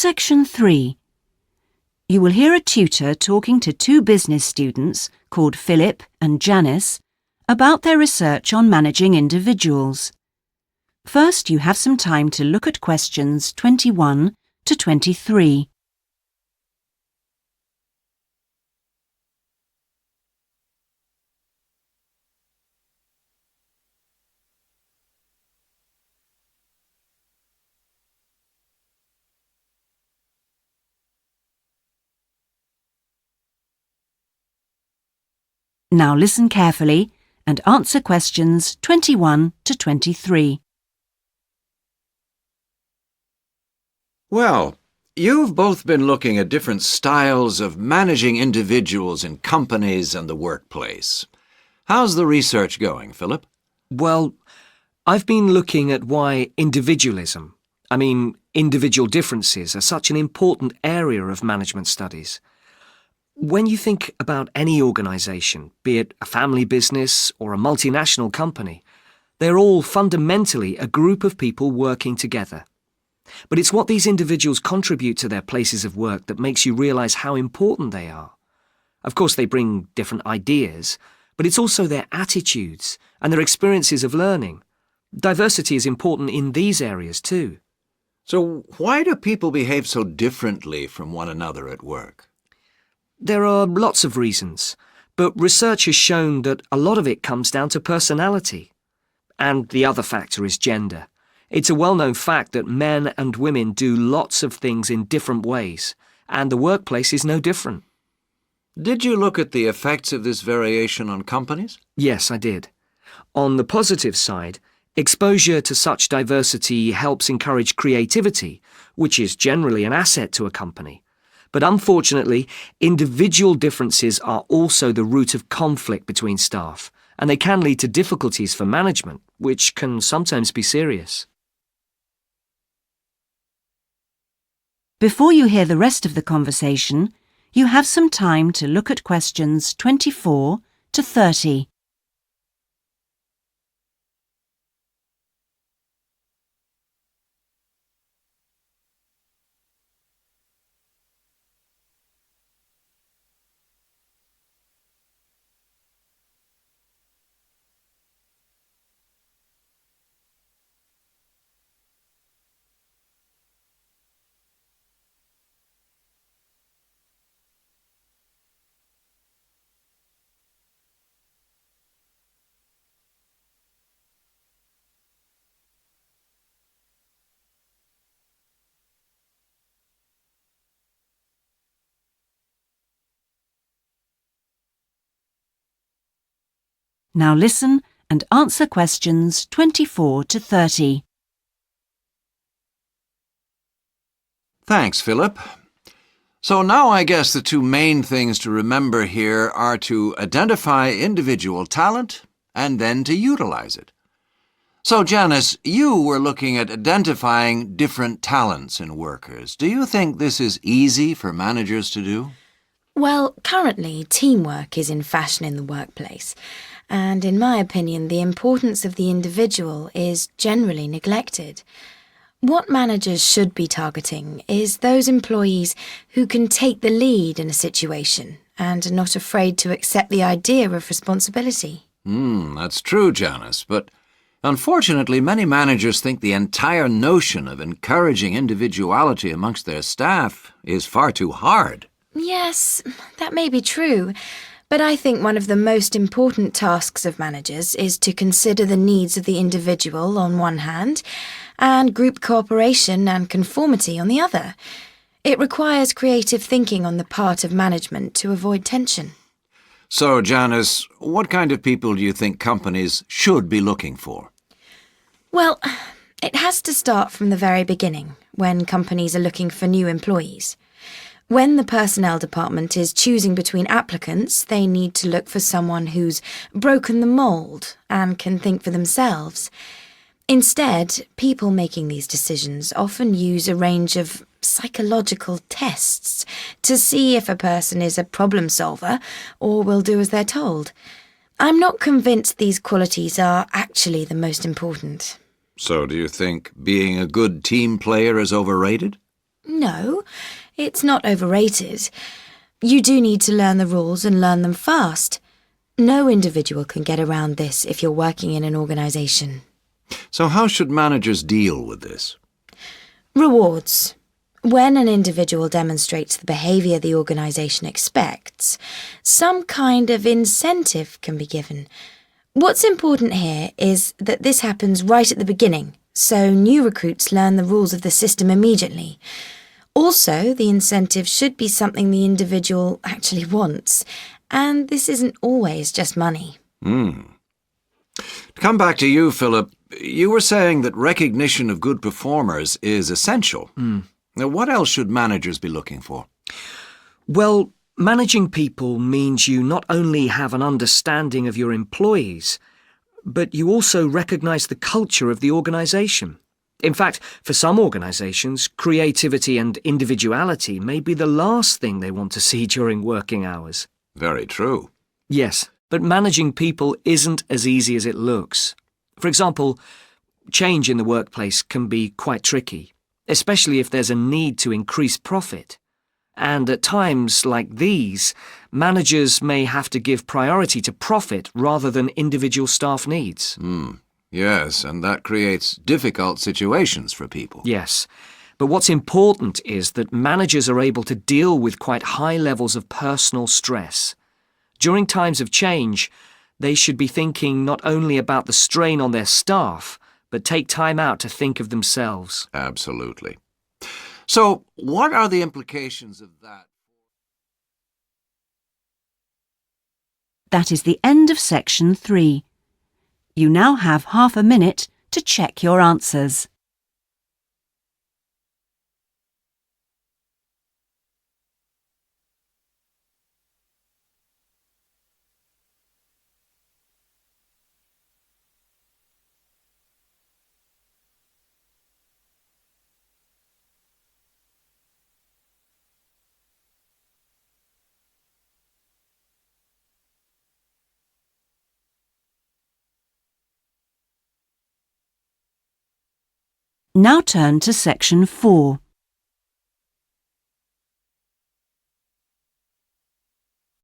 Section 3. You will hear a tutor talking to two business students called Philip and Janice about their research on managing individuals. First, you have some time to look at questions 21 to 23. Now listen carefully and answer questions 21 to 23. Well, you've both been looking at different styles of managing individuals in companies and the workplace. How's the research going, Philip? Well, I've been looking at why individual differences are such an important area of management studies. When you think about any organisation, be it a family business or a multinational company, they're all fundamentally a group of people working together. But it's what these individuals contribute to their places of work that makes you realise how important they are. Of course, they bring different ideas, but it's also their attitudes and their experiences of learning. Diversity is important in these areas too. So why do people behave so differently from one another at work? There are lots of reasons, but research has shown that a lot of it comes down to personality. And the other factor is gender. It's a well-known fact that men and women do lots of things in different ways, and the workplace is no different. Did you look at the effects of this variation on companies? Yes, I did. On the positive side, exposure to such diversity helps encourage creativity, which is generally an asset to a company. But unfortunately, individual differences are also the root of conflict between staff, and they can lead to difficulties for management, which can sometimes be serious. Before you hear the rest of the conversation, you have some time to look at questions 24 to 30. Now listen and answer questions 24 to 30. Thanks, Philip. So now I guess the two main things to remember here are to identify individual talent and then to utilize it. So, Janice, you were looking at identifying different talents in workers. Do you think this is easy for managers to do? Well, currently, teamwork is in fashion in the workplace. And in my opinion, the importance of the individual is generally neglected. What managers should be targeting is those employees who can take the lead in a situation and are not afraid to accept the idea of responsibility. That's true, Janice, but unfortunately many managers think the entire notion of encouraging individuality amongst their staff is far too hard. Yes, that may be true. But I think one of the most important tasks of managers is to consider the needs of the individual on one hand and group cooperation and conformity on the other. It requires creative thinking on the part of management to avoid tension. So, Janice, what kind of people do you think companies should be looking for? Well, it has to start from the very beginning, when companies are looking for new employees. When the personnel department is choosing between applicants, they need to look for someone who's broken the mould and can think for themselves. Instead, people making these decisions often use a range of psychological tests to see if a person is a problem solver or will do as they're told. I'm not convinced these qualities are actually the most important. So do you think being a good team player is overrated? No, it's not overrated. You do need to learn the rules and learn them fast. No individual can get around this if you're working in an organisation. So how should managers deal with this? Rewards. When an individual demonstrates the behaviour the organisation expects, some kind of incentive can be given. What's important here is that this happens right at the beginning, so new recruits learn the rules of the system immediately. Also, the incentive should be something the individual actually wants, and this isn't always just money. To come back to you, Philip, you were saying that recognition of good performers is essential. Now, what else should managers be looking for? Well, managing people means you not only have an understanding of your employees, but you also recognise the culture of the organisation. In fact, for some organisations, creativity and individuality may be the last thing they want to see during working hours. Very true. Yes, but managing people isn't as easy as it looks. For example, change in the workplace can be quite tricky, especially if there's a need to increase profit. And at times like these, managers may have to give priority to profit rather than individual staff needs. Yes, and that creates difficult situations for people. Yes, but what's important is that managers are able to deal with quite high levels of personal stress. During times of change, they should be thinking not only about the strain on their staff, but take time out to think of themselves. Absolutely. So, what are the implications of that? That is the end of section 3. You now have half a minute to check your answers. Now turn to section 4.